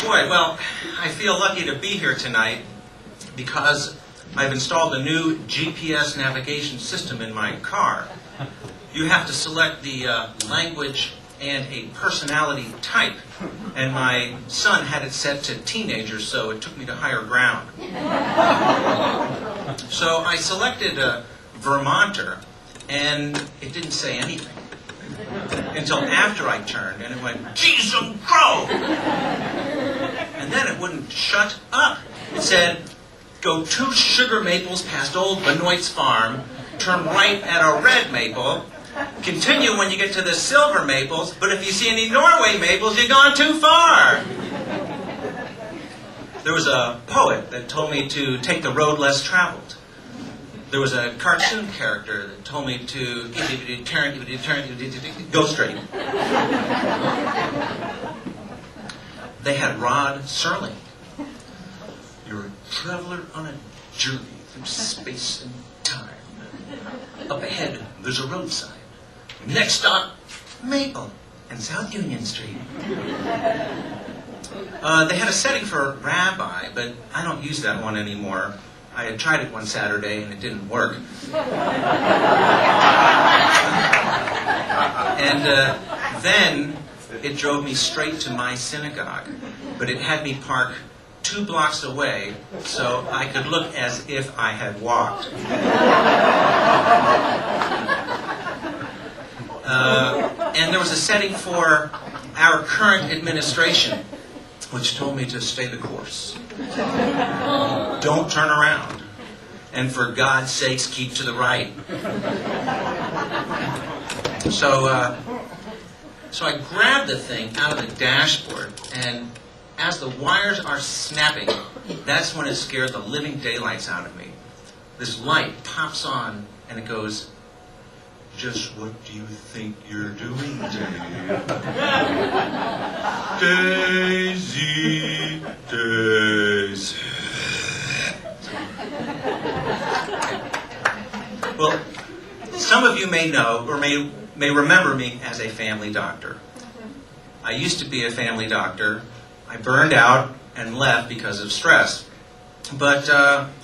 Boy, well, I feel lucky to be here tonight because I've installed a new GPS navigation system in my car. You have to select the language and a personality type, and my son had it set to teenager, so it took me to higher ground. So I selected a Vermonter, and it didn't say anything until after I turned, and it went, "Geez, some crow!" And then it wouldn't shut up. It said, "Go 2 sugar maples past old Benoit's farm, turn right at a red maple, continue when you get to the silver maples, but if you see any Norway maples, you've gone too far." There was a poet that told me to take the road less traveled. There was a cartoon character that told me to go straight. They had Rod Serling. "You're a traveler on a journey through space and time. Up ahead, there's a road sign. Next stop, Maple and South Union Street." They had a setting for rabbi, but I don't use that one anymore. I had tried it one Saturday and it didn't work. And then it drove me straight to my synagogue, but it had me park 2 blocks away so I could look as if I had walked. And there was a setting for our current administration, which told me to stay the course. Don't turn around. And for God's sakes, keep to the right. So I grabbed the thing out of the dashboard, and as the wires are snapping, that's when it scared the living daylights out of me. This light pops on, and it goes, "Just what do you think you're doing, Dave?" Daisy, Daisy. Well, some of you may know or may remember me as a family doctor. I used to be a family doctor. I burned out and left because of stress. But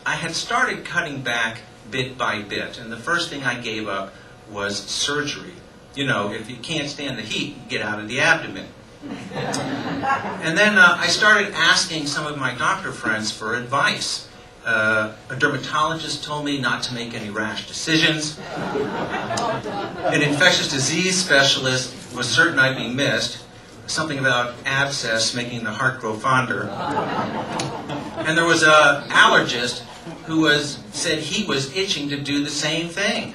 I had started cutting back bit by bit, and the first thing I gave up was surgery. You know, if you can't stand the heat, you get out of the abdomen. And then I started asking some of my doctor friends for advice. A dermatologist told me not to make any rash decisions. An infectious disease specialist was certain I'd be missed. Something about abscess making the heart grow fonder. And there was an allergist who said he was itching to do the same thing.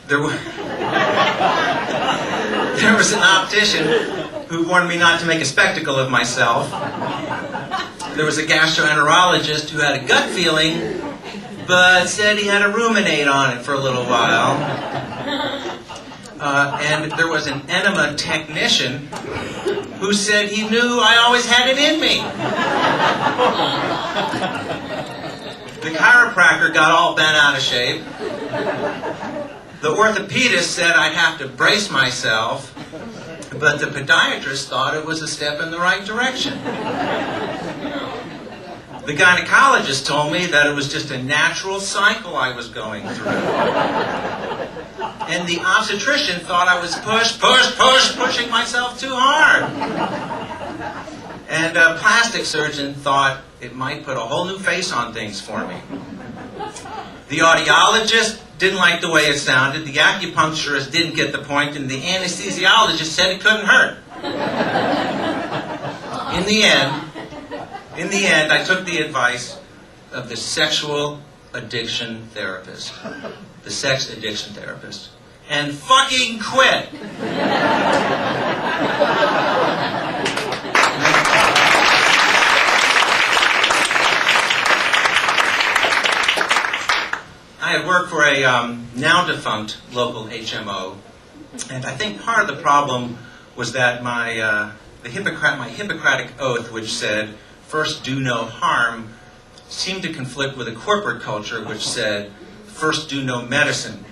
There was an optician who warned me not to make a spectacle of myself. There was a gastroenterologist who had a gut feeling, but said he had to ruminate on it for a little while. And there was an enema technician who said he knew I always had it in me. The chiropractor got all bent out of shape. The orthopedist said I'd have to brace myself, but the podiatrist thought it was a step in the right direction. The gynecologist told me that it was just a natural cycle I was going through. And the obstetrician thought I was pushing myself too hard. And a plastic surgeon thought it might put a whole new face on things for me. The audiologist didn't like the way it sounded, the acupuncturist didn't get the point, and the anesthesiologist said it couldn't hurt. In the end, I took the advice of the sexual addiction therapist, the sex addiction therapist, and fucking quit. I had worked for a now defunct local HMO, and I think part of the problem was that my Hippocratic oath, which said, "First do no harm," seemed to conflict with a corporate culture which said, "First do no medicine."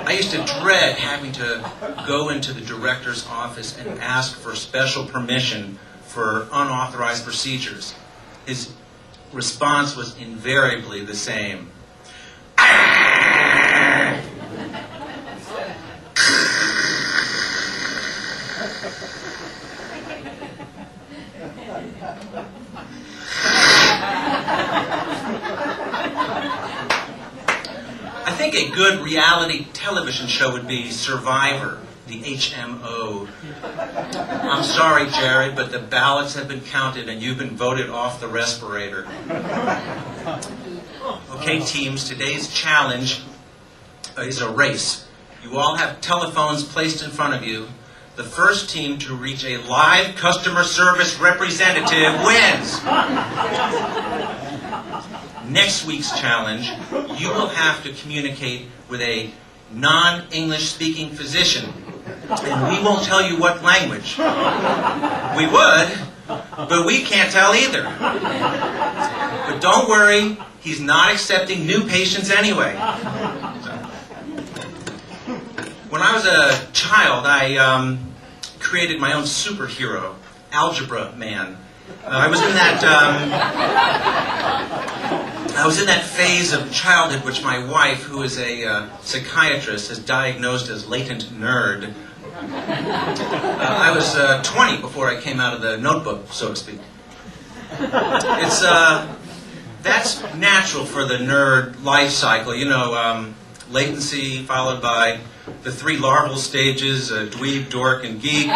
I used to dread having to go into the director's office and ask for special permission for unauthorized procedures. His response was invariably the same. I think a good reality television show would be Survivor, the HMO. I'm sorry, Jared, but the ballots have been counted and you've been voted off the respirator. Okay, teams, today's challenge is a race. You all have telephones placed in front of you. The first team to reach a live customer service representative wins. Next week's challenge, you will have to communicate with a non-English speaking physician. And we won't tell you what language. We would, but we can't tell either. But don't worry, he's not accepting new patients anyway. When I was a child, I created my own superhero, AlgebraMan. I was in that phase of childhood which my wife, who is a psychiatrist, has diagnosed as latent nerd. I was 20 before I came out of the notebook, so to speak. That's natural for the nerd life cycle. You know, latency followed by the three larval stages, dweeb, dork, and geek.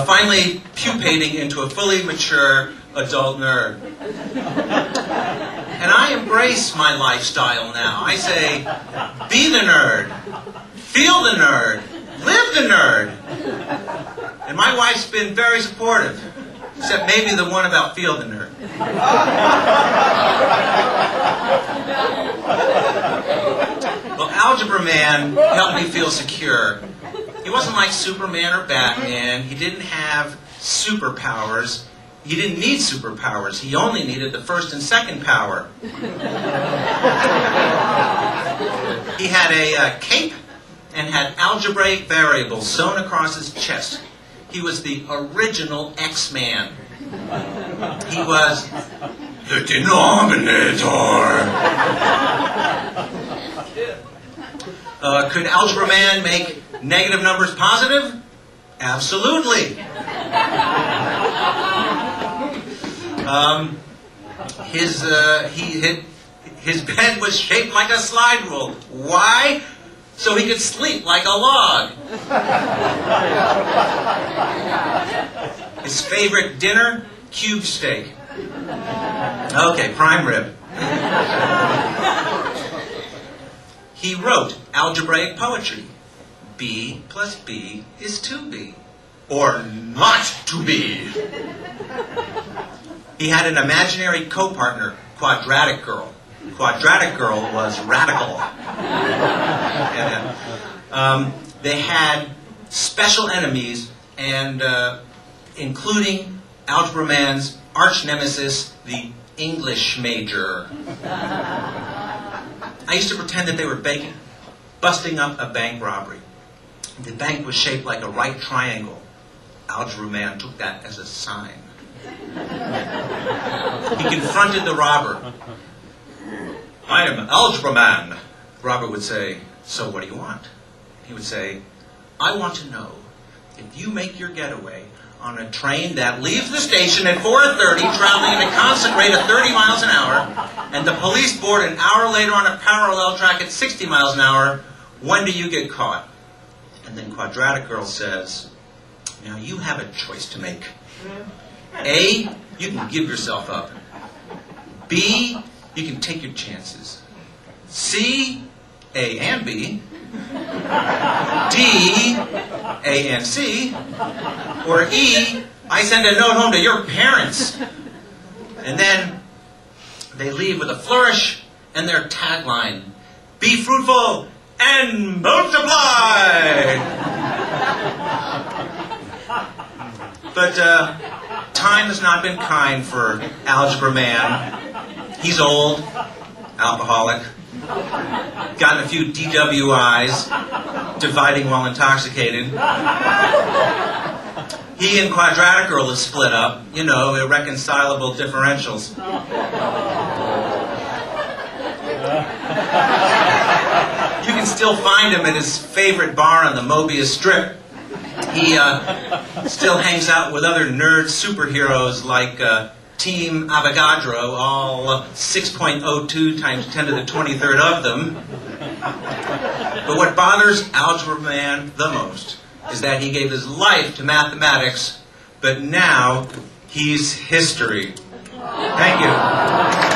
Finally pupating into a fully mature adult nerd. And I embrace my lifestyle now. I say, be the nerd, feel the nerd, live the nerd. And my wife's been very supportive, except maybe the one about feel the nerd. Well, AlgebraMan helped me feel secure. He wasn't like Superman or Batman. He didn't have superpowers. He didn't need superpowers. He only needed the first and second power. He had a cape and had algebraic variables sewn across his chest. He was the original X-Man. He was the denominator. Could AlgebraMan make negative numbers positive? Absolutely. His bed was shaped like a slide rule. Why? So he could sleep like a log. His favorite dinner? Cube steak. Okay, prime rib. He wrote algebraic poetry. B plus B is 2B. Or not to be. He had an imaginary co-partner, Quadratic Girl. Quadratic Girl was radical. They had special enemies, and including AlgebraMan's arch nemesis, the English major. I used to pretend that they were busting up a bank robbery. The bank was shaped like a right triangle. AlgebraMan took that as a sign. He confronted the robber. I am AlgebraMan. The robber would say, so what do you want? He would say, I want to know if you make your getaway on a train that leaves the station at 4:30, traveling at a constant rate of 30 miles an hour, and the police board an hour later on a parallel track at 60 miles an hour, when do you get caught? And then Quadratic Girl says, now you have a choice to make. A, you can give yourself up. B, you can take your chances. C, A and B. D, A and C. Or E, I send a note home to your parents. And then they leave with a flourish and their tagline, be fruitful and multiply. But time has not been kind for AlgebraMan. He's old, alcoholic, gotten a few DWIs, dividing while intoxicated. He and Quadratic is split up, you know, irreconcilable differentials. You can still find him at his favorite bar on the Mobius Strip. He still hangs out with other nerd superheroes like Team Avogadro, all 6.02 times 10 to the 23rd of them. But what bothers AlgebraMan the most is that he gave his life to mathematics, but now he's history. Thank you.